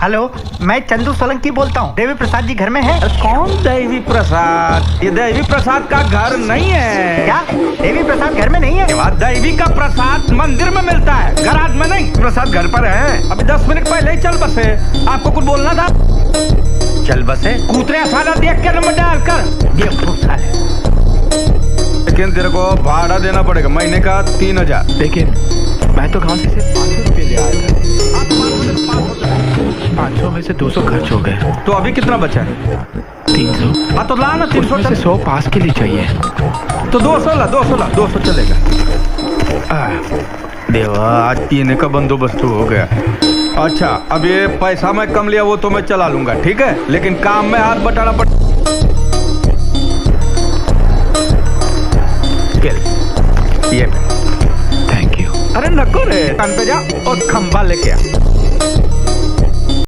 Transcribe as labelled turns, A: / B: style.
A: Hello, मैं चंदू सोलंकी बोलता हूँ। देवी प्रसाद जी घर में है?
B: कौन देवी प्रसाद? ये देवी प्रसाद का घर नहीं है।
A: क्या देवी प्रसाद घर में नहीं है?
B: देवी का प्रसाद मंदिर में मिलता है, गराज में नहीं। प्रसाद घर पर है। अभी 10 मिनट पहले ही चल बसे। आपको कुछ बोलना था?
A: चल बसे
B: कूतरे साला देख के नंबर डाल कर। लेकिन तेरे को भाड़ा देना पड़ेगा महीने का 3000।
C: लेकिन मैं तो गांव से सिर्फ 500 रुपये ले आया था। 500 में से 200 खर्च हो गए।
B: तो अभी कितना बचा है?
C: 300।
B: हाँ तो ला ना 300
C: से 100 पास के लिए चाहिए।
B: तो 200 ला, 200 चलेगा। देवा, आज पीने का बंदोबस्त हो गया। अच्छा, अब ये पैसा मैं कम लिया वो तो मैं चला लूंगा, ठीक है, लेकिन काम में हाथ बटाना पड़। ये
C: थैंक यू।
B: अरे नको रे, कान पे जा और खंबा लेके आ।